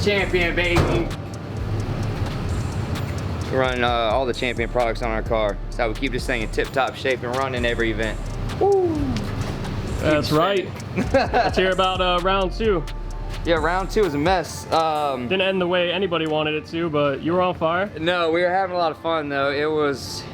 Champion, baby. We're running all the Champion products on our car. That's how we keep this thing in tip-top shape and running every event. Woo! That's right. Let's hear about round 2. Yeah, round 2 was a mess. Didn't end the way anybody wanted it to, but you were on fire. No, we were having a lot of fun though. It was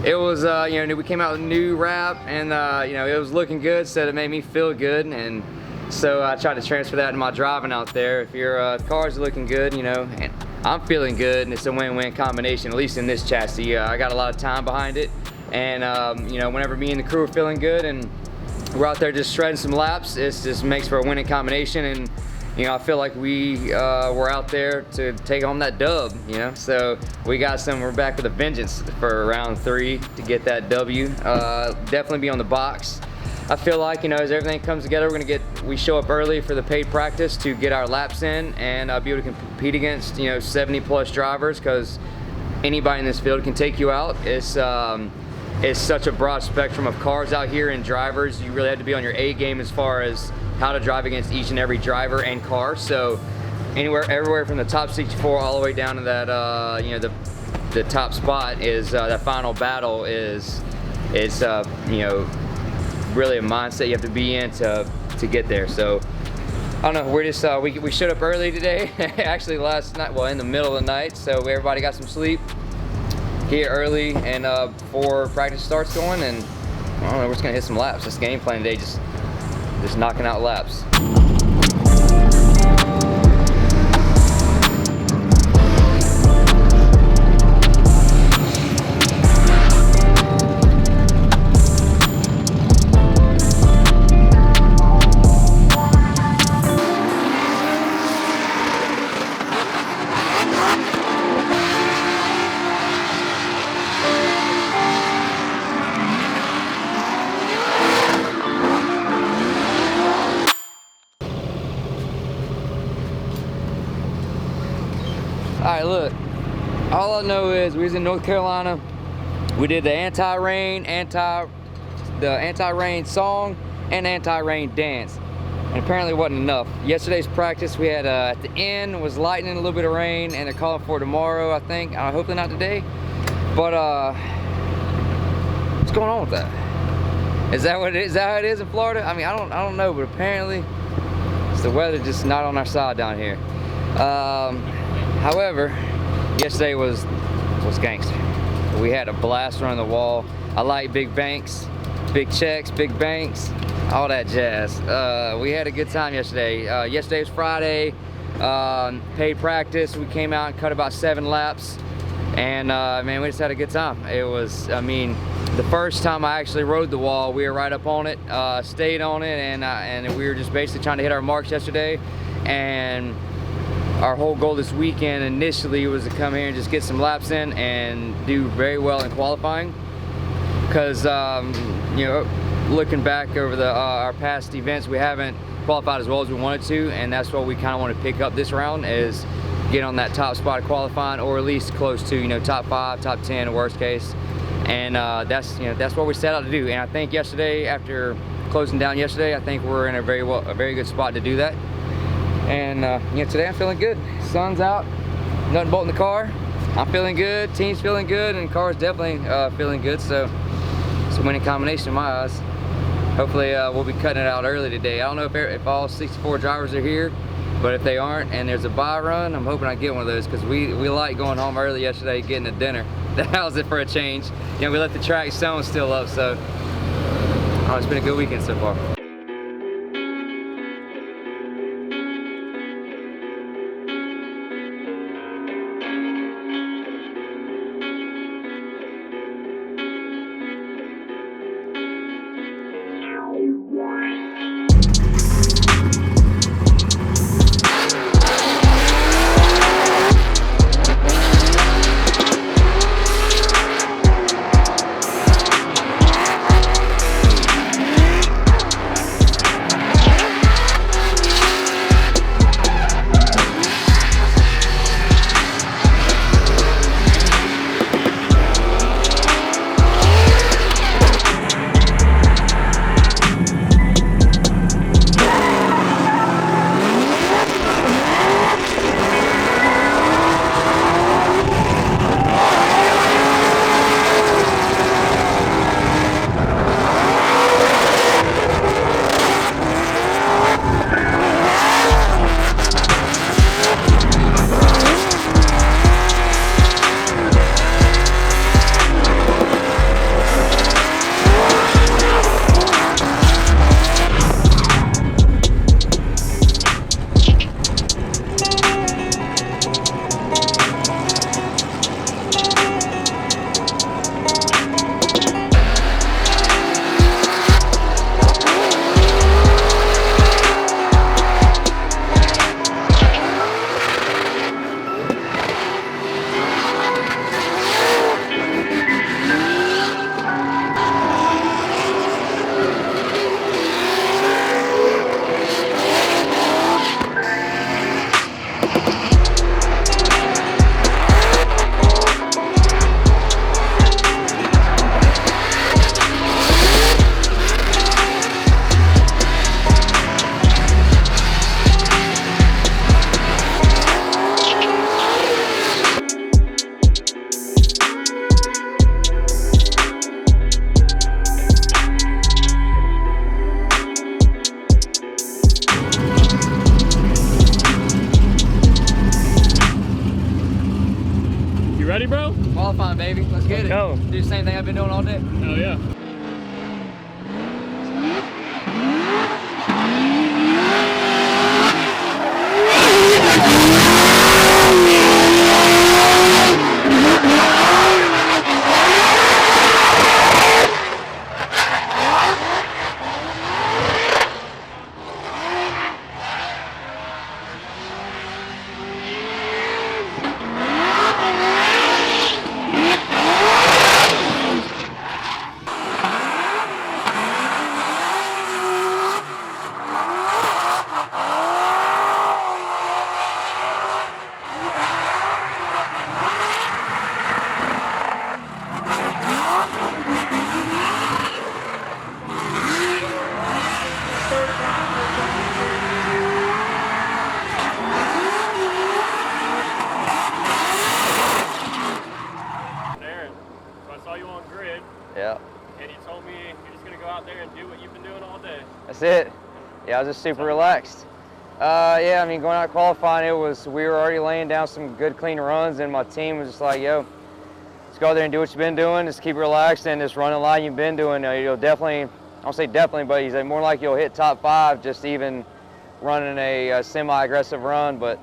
you know, we came out with a new wrap, and you know, it was looking good, so it made me feel good, and so I tried to transfer that to my driving out there. If your car's looking good, you know, and I'm feeling good, and it's a win-win combination, at least in this chassis. I got a lot of time behind it, and you know, whenever me and the crew are feeling good and we're out there just shredding some laps, it just makes for a winning combination. And you know, I feel like we were out there to take home that dub, you know? So we're back with a vengeance for round 3 to get that W. Definitely be on the box. I feel like, you know, as everything comes together, we show up early for the paid practice to get our laps in and be able to compete against, you know, 70 plus drivers, because anybody in this field can take you out. It's such a broad spectrum of cars out here and drivers. You really have to be on your A game as far as how to drive against each and every driver and car. So everywhere from the top 64 all the way down to that, you know, the top spot is that final battle is you know, really a mindset you have to be in to get there. So I don't know, we're just we showed up early today. Actually last night, well, in the middle of the night, so everybody got some sleep here early, and before practice starts going, and I don't know, we're just gonna hit some laps. This game plan today, just knocking out laps. Alright, look, all I know is we was in North Carolina. We did the anti-rain song and anti-rain dance, and apparently it wasn't enough. Yesterday's practice, we had at the end was lightning, a little bit of rain, and they're calling for tomorrow, I think. Hopefully not today, but what's going on with that? Is that what it is? Is that how it is in Florida? I mean, I don't know, but apparently it's the weather just not on our side down here. However, yesterday was gangster. We had a blast around the wall. I like big banks, big checks, big banks, all that jazz. We had a good time yesterday. Yesterday was Friday, paid practice. We came out and cut about 7 laps, and man, we just had a good time. It was, I mean, the first time I actually rode the wall, we were right up on it, stayed on it, and we were just basically trying to hit our marks yesterday. And our whole goal this weekend initially was to come here and just get some laps in and do very well in qualifying, because you know, looking back over our past events, we haven't qualified as well as we wanted to, and that's what we kind of want to pick up this round, is get on that top spot of qualifying, or at least close to, you know, top 5, top 10 worst case. And that's what we set out to do. And I think yesterday, after closing down yesterday, I think we're in a very good spot to do that. And you know, today I'm feeling good. Sun's out, nothing but in the car. I'm feeling good, team's feeling good, and the car's definitely feeling good. So it's a winning combination in my eyes. Hopefully we'll be cutting it out early today. I don't know if all 64 drivers are here, but if they aren't and there's a buy run, I'm hoping I get one of those, because we like going home early yesterday, getting a dinner. That was it for a change. You know, we let the track stone still up, so it's been a good weekend so far. Ready, bro? Qualifying, baby. Let's get it. Go. Do the same thing I've been doing all day. Oh, yeah. Yeah. And you told me you're just going to go out there and do what you've been doing all day. That's it. Yeah, I was just super relaxed. Yeah, I mean, going out qualifying, we were already laying down some good, clean runs, and my team was just like, yo, let's go out there and do what you've been doing. Just keep relaxed and just run the line you've been doing. You'll definitely, I don't say definitely, but he's more like you'll hit top 5 just even running a semi-aggressive run. But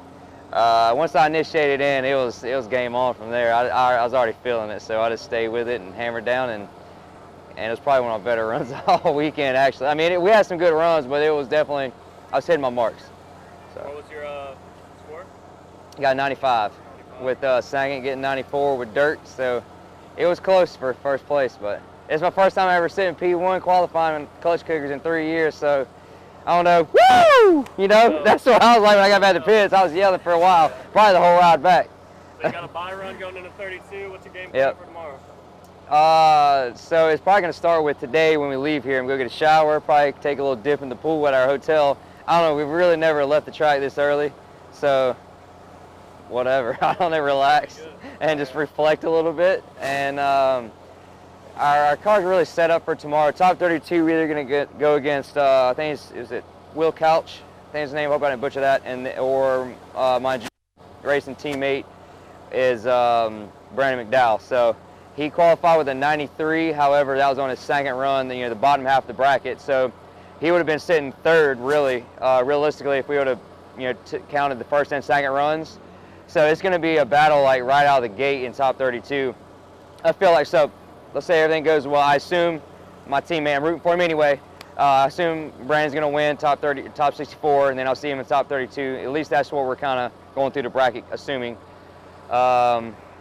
once I initiated in, it was game on from there. I was already feeling it, so I just stayed with it and hammered down, and it was probably one of my better runs all weekend, actually. I mean, we had some good runs, but it was definitely, I was hitting my marks. So. What was your score? Got 95, with Sagan getting 94 with dirt, so it was close for first place, but it's my first time ever sitting P1 qualifying in Klutch Kickers in 3 years, so I don't know, woo! You know, that's what I was like when I got back to pits. I was yelling for a while, probably the whole ride back. So you got a bye run going into 32. What's your game plan Yep. for tomorrow? So it's probably going to start with today when we leave here. I'm going to get a shower, probably take a little dip in the pool at our hotel. I don't know, we've really never left the track this early, so whatever. I don't know, relax and just reflect a little bit. And our car's really set up for tomorrow. Top 32, we're either going to go against, I think is it Will Couch? I think his name, hope I didn't butcher that. Or my racing teammate is Brandon McDowell. So he qualified with a 93, however, that was on his second run, the bottom half of the bracket. So he would have been sitting third, really, realistically, if we would have, counted the first and second runs. So it's going to be a battle, like, right out of the gate in top 32. I feel like, so let's say everything goes well. I assume my teammate, I'm rooting for him anyway. I assume Brandon's going to win top 64, and then I'll see him in top 32. At least that's what we're kind of going through the bracket, assuming.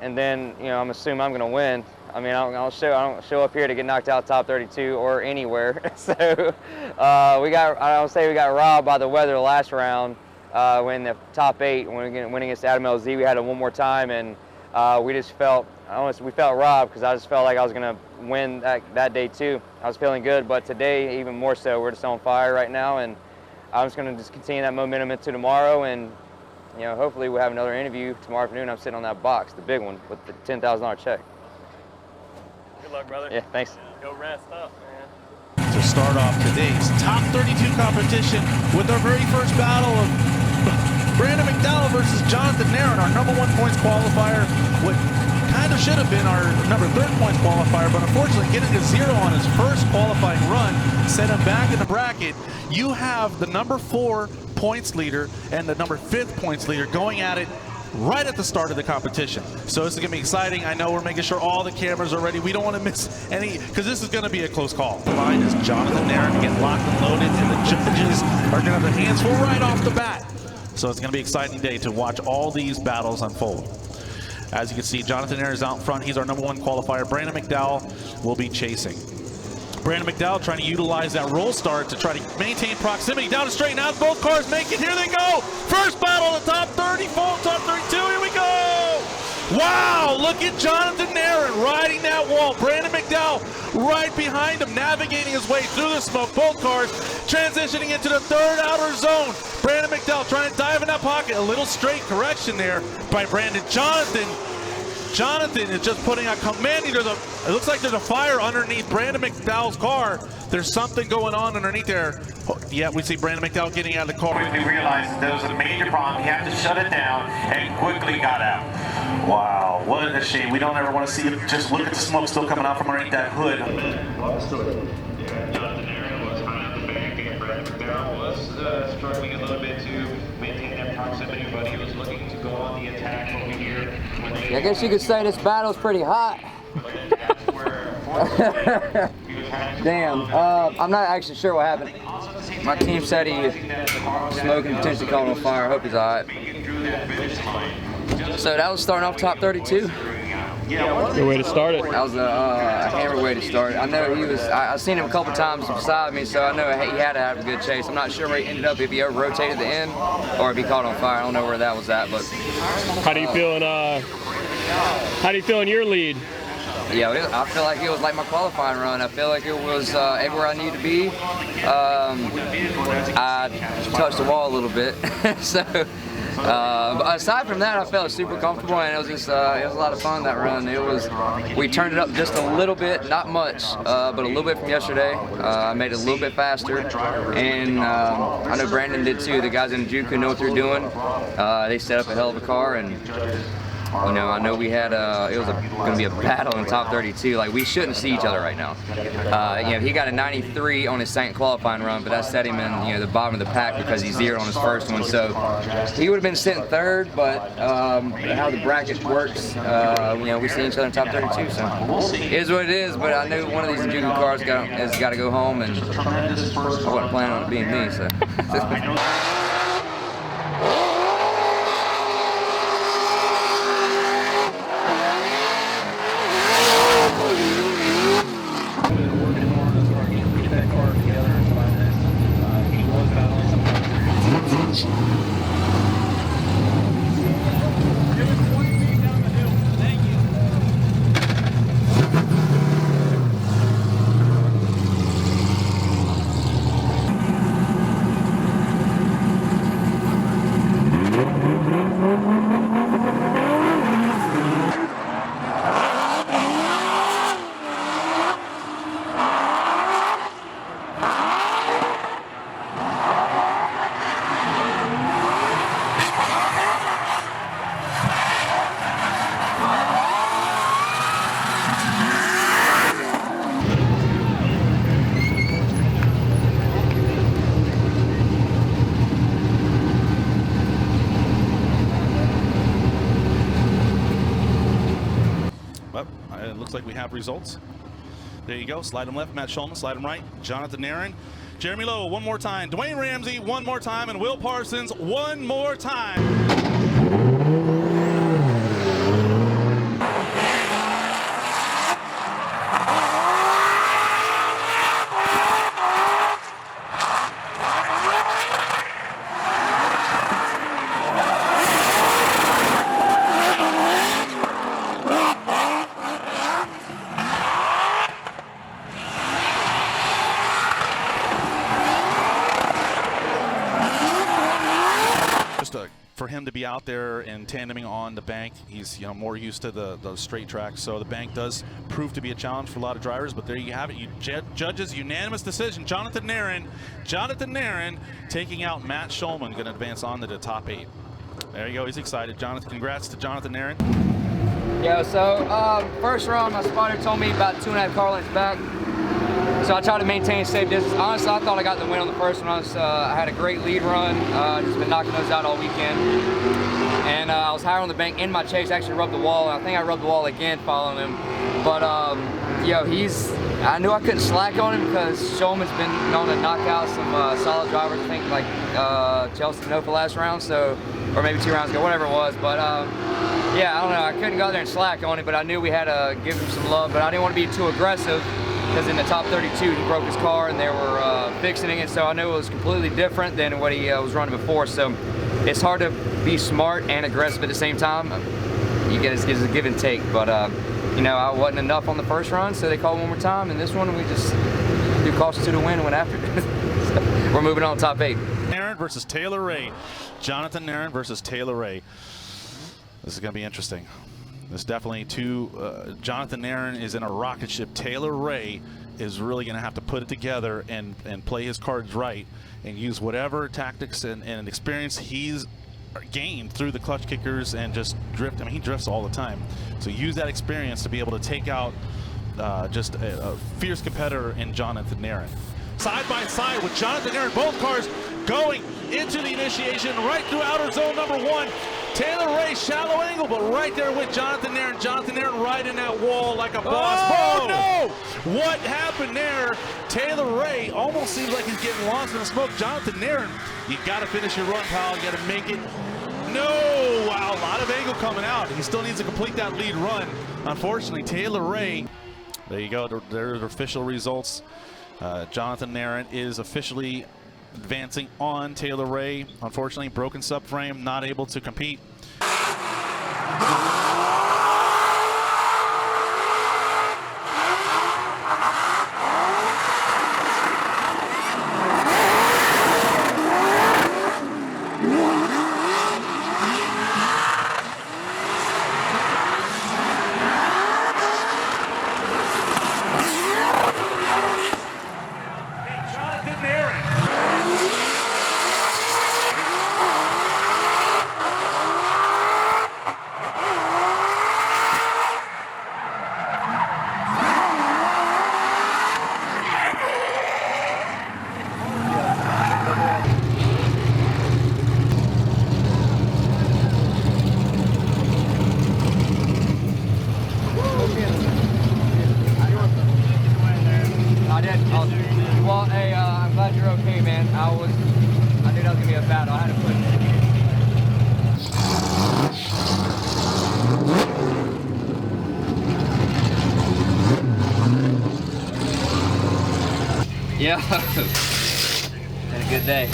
And then, I'm assuming I'm going to win. I mean, I don't show up here to get knocked out top 32 or anywhere. So I would say we got robbed by the weather the last round when the top 8, when against Adam LZ, we had it one more time, and we just felt, we felt robbed because I just felt like I was going to win that day too. I was feeling good, but today even more so. We're just on fire right now, and I'm just going to just continue that momentum into tomorrow, and hopefully we'll have another interview tomorrow afternoon. I'm sitting on that box, the big one, with the $10,000 check. Good luck, brother. Yeah, thanks. Go rest up, man. To start off today's top 32 competition with our very first battle of Brandon McDowell versus Jonathan Nairn, our #1 points qualifier. What kind of should have been our #3 points qualifier, but unfortunately getting a 0 on his first qualifying run sent him back in the bracket. You have the #4 points leader and the #5 points leader going at it right at the start of the competition. So this is going to be exciting. I know we're making sure all the cameras are ready. We don't want to miss any, because this is going to be a close call. The line is Jonathan Nairn to get locked and loaded, and the judges are going to have their hands full right off the bat. So it's going to be an exciting day to watch all these battles unfold. As you can see, Jonathan Nairn is out in front. He's our #1 qualifier. Brandon McDowell will be chasing. Brandon McDowell trying to utilize that roll start to try to maintain proximity. Down the straight, now both cars make it. Here they go. First battle of the top 34, top 32. Here we go. Wow, look at Jonathan Nairn riding that wall. Brandon McDowell right behind him, navigating his way through the smoke. Both cars transitioning into the third outer zone. Brandon McDowell trying to dive in that pocket. A little straight correction there by Brandon. Jonathan is just putting a commanding. It looks like there's a fire underneath Brandon McDowell's car. there's something going on underneath there. Oh, yeah, we see Brandon McDowell getting out of the car. Quickly realized that there was a major problem. He had to shut it down and quickly got out. Wow, what a shame. We don't ever want to see it. Just look at the smoke still coming out from underneath that hood. Jonathan Aaron was high on the bank, and Brandon McDowell was struggling a little bit to maintain that proximity, but he was looking to go on the attack over here. I guess you could say this battle's pretty hot. Damn, I'm not actually sure what happened. My team said he smoking potentially caught on fire. I hope he's alright. So that was starting off top 32. Good way to start it. That was a hammer way to start it. I know he was, I've seen him a couple times beside me, so I know he had to have a good chase. I'm not sure where he ended up, if he over rotated the end or if he caught on fire. I don't know where that was at, but. How do you feel in your lead? Yeah, I feel like it was like my qualifying run. I feel like it was everywhere I need to be. I touched the wall a little bit, so. But aside from that, I felt super comfortable, and it was just it was a lot of fun that run. We turned it up just a little bit, not much, but a little bit from yesterday. I made it a little bit faster, and I know Brandon did too. The guys in Juku know what they're doing. They set up a hell of a car, and you know, I know we had it was going to be a battle in top 32. Like, we shouldn't see each other right now. You know, he got a 93 on his second qualifying run, but that set him in the bottom of the pack because he zeroed on his first one. So he would have been sitting third, but how the bracket works, we see each other in top 32. So it is what it is. But I knew one of these Juku cars has got to go home, and I wasn't planning on it being me. So. Well, it looks like we have results. There you go. Slide him left, Matt Shulman. Slide him right, Jonathan Aaron. Jeremy Lowe, one more time. Dwayne Ramsey, one more time. And Will Parsons, one more time. For him to be out there and tandeming on the bank, he's more used to the straight track, so the bank does prove to be a challenge for a lot of drivers. But there you have it. Judges unanimous decision. Jonathan Aaron taking out Matt Shulman, going to advance on to the top 8. There you go. He's excited. Jonathan, congrats to Jonathan Aaron. Yeah. So first run, my spotter told me about 2.5 car lengths back. So I tried to maintain a safe distance. Honestly, I thought I got the win on the first one. I had a great lead run. Just been knocking those out all weekend. And I was higher on the bank in my chase. Actually rubbed the wall. I think I rubbed the wall again following him. But I knew I couldn't slack on him because Shulman's been known to knock out some solid drivers. I think like Chelsea Nova last round, or maybe 2 rounds ago, whatever it was. But yeah, I don't know. I couldn't go out there and slack on it, but I knew we had to give him some love. But I didn't want to be too aggressive, because in the top 32 he broke his car and they were fixing it, so I knew it was completely different than what he was running before. So it's hard to be smart and aggressive at the same time. You get it's a give and take, but I wasn't enough on the first run, so they called one more time, and this one we just threw caution to the wind and went after it. So we're moving on to top 8. Aaron versus Taylor Ray. Jonathan Aaron versus Taylor Ray. This is going to be interesting. There's definitely two. Jonathan Aaron is in a rocket ship. Taylor Ray is really going to have to put it together and play his cards right and use whatever tactics and experience he's gained through the Klutch Kickers and just drift. I mean, he drifts all the time. So use that experience to be able to take out just a fierce competitor in Jonathan Nairn. Side by side with Jonathan Nairn, both cars going into the initiation right through outer zone number 1. Taylor Ray, shallow angle, but right there with Jonathan Nairn. Jonathan Nairn right in that wall like a boss. Oh no! What happened there? Taylor Ray almost seems like he's getting lost in the smoke. Jonathan Nairn, you got to finish your run, pal. You got to make it. No! Wow, a lot of angle coming out. He still needs to complete that lead run. Unfortunately, Taylor Ray. There you go. There's official results. Jonathan Nairn is officially advancing on Taylor Ray. Unfortunately, broken subframe, not able to compete. Well, hey, I'm glad you're okay, man. I knew that was gonna be a battle. I had to put. Yeah, had a good day.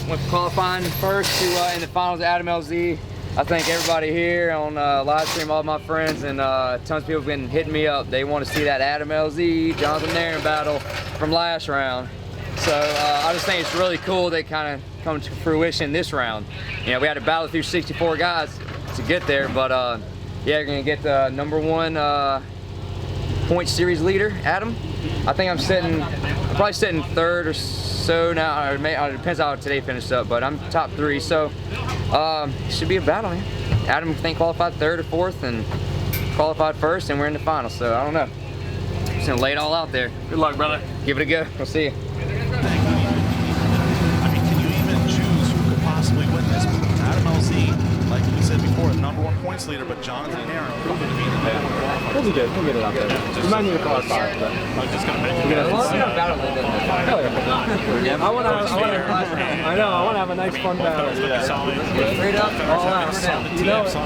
Went qualifying first to in the finals at Adam LZ. I thank everybody here on live stream, all my friends, and tons of people have been hitting me up. They want to see that Adam LZ, Jonathan Nairn battle from last round. So I just think it's really cool they kind of come to fruition this round. You know, we had to battle through 64 guys to get there, but yeah, you're gonna get the #1 point series leader, Adam. I think I'm probably sitting third or so now. Or it depends how today finished up, but I'm top 3, so it should be a battle, man. Adam, I think, qualified 3rd or 4th, and qualified 1st, and we're in the final. So I don't know. Just gonna lay it all out there. Good luck, brother. Give it a go. We'll see you. I mean, can you even choose who could possibly win this? Adam LZ, like we said before, #1 points leader, but Jonathan Nairn will be the #1. We'll be good. We'll get it out there. We might need to qualify, but I'm just going to mention we're gonna Well, battle it, doesn't it? hell yeah. I want to have a nice fun battle. Straight up, all out. You know it. Oh,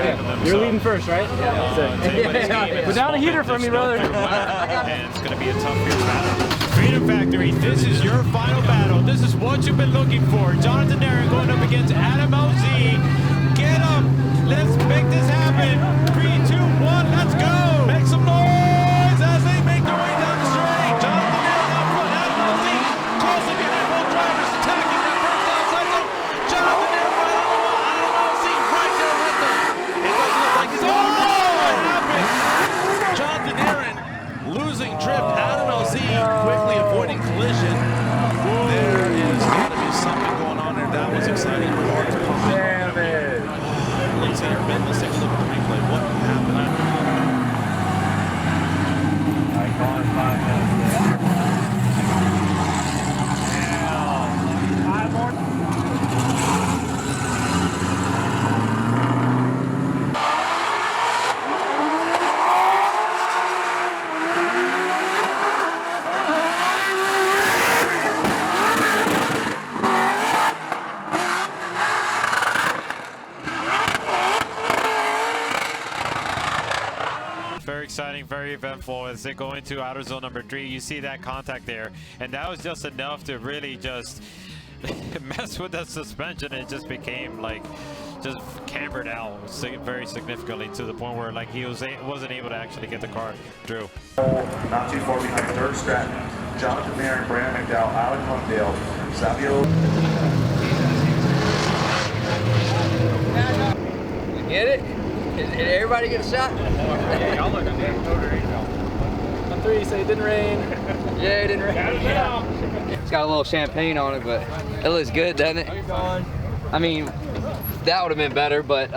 yeah. You're leading first, right? Yeah. Put down a heater for me, brother. And it's going to be a tough fierce battle. Freedom Factory, this is your final battle. This is what you've been looking for. Jonathan Nairn going up against Adam LZ. Get up. Let's make this happen. 3, 2, 1, let's go. Make some noise as they make their way down the straight. Jonathan Nairn out front. Adam LZ closely behind both drivers, attacking that first outside zone. Jonathan Nairn right on the wall. Adam LZ right there with them. It doesn't look like he's going to what happened. Jonathan Nairn losing drift. Adam LZ quickly avoiding collision. There is got to be something going on there. That was exciting. Hard to pump. Damn it. Let's take a look at the replay. What happened? Very exciting, very eventful as they go into outer zone number 3. You see that contact there, and that was just enough to really just mess with the suspension. It just became like just cambered out very significantly to the point where like he wasn't able to actually get the car through. Not too far behind third Stratton, Jonathan Nairn, Brandon McDowell, Alec Huntdale, Savio. We get it? Did everybody get a shot? Yeah, y'all look at that motor. 3, say it didn't rain. Yeah, it didn't rain. It's got a little champagne on it, but it looks good, doesn't it? I mean, that would have been better, but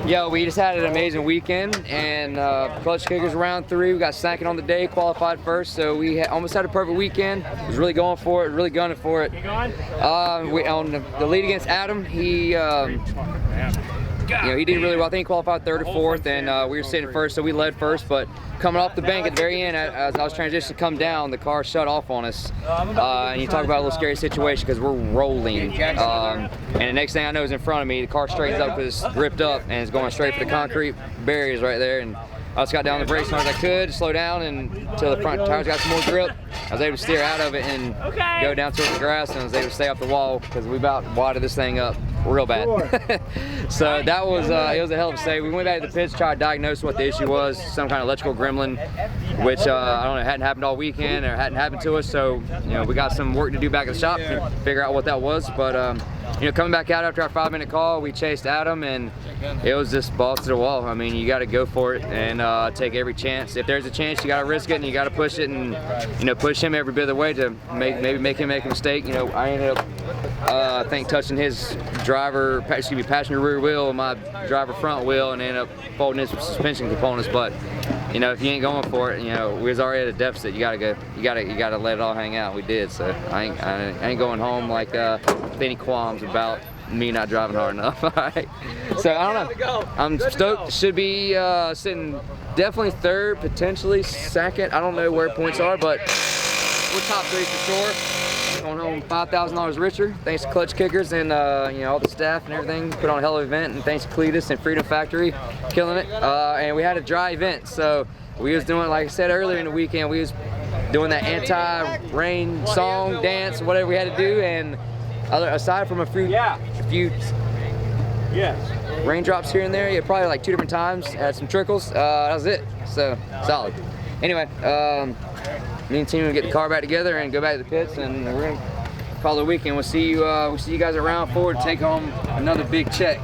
yeah, we just had an amazing weekend, and Klutch Kickers round 3, we got second on the day, qualified first, so we almost had a perfect weekend. Was really going for it, really gunning for it. On the lead against Adam, he he did really well. I think he qualified 3rd or 4th, and we were sitting first, so we led first. But coming off the bank at the very end, as I was transitioning to come down, the car shut off on us. And you talk about a little scary situation because we're rolling. And the next thing I know is in front of me, the car straightens up because it's ripped up and it's going straight for the concrete barriers right there. And I just got down the brakes as hard as I could, slow down until the front tires got some more grip. I was able to steer out of it and go down towards the grass, and I was able to stay off the wall because we about wadded this thing up real bad. So that was it was a hell of a save. We went back to the pits, tried to diagnose what the issue was, some kind of electrical gremlin, which I don't know, hadn't happened all weekend or hadn't happened to us. So we got some work to do back at the shop to figure out what that was. But coming back out after our 5-minute call, we chased Adam, and it was just balls to the wall. I mean, you got to go for it and take every chance. If there's a chance, you got to risk it, and you got to push it, and push him every bit of the way to maybe make him make a mistake. I ended up I think touching his passenger rear wheel and my driver front wheel, and ended up folding his suspension components. But if you ain't going for it, we was already at a deficit. You gotta go. You gotta let it all hang out. We did. So I ain't going home like with any qualms about me not driving hard enough. All right. So I don't know. I'm stoked. Should be sitting definitely 3rd, potentially 2nd. I don't know where points are, but we're top 3 for sure. Going home $5,000 richer. Thanks to Klutch Kickers and all the staff and everything. Put on a hell of an event, and thanks to Cletus and Freedom Factory, killing it. And we had a dry event, so we was doing, like I said earlier in the weekend, we was doing that anti-rain song, dance, whatever we had to do, and aside from a few raindrops here and there, probably like 2 different times, had some trickles. That was it. So solid. Anyway, me and the team will get the car back together and go back to the pits, and we're gonna call it a weekend. We'll see you guys around 4 to take home another big check.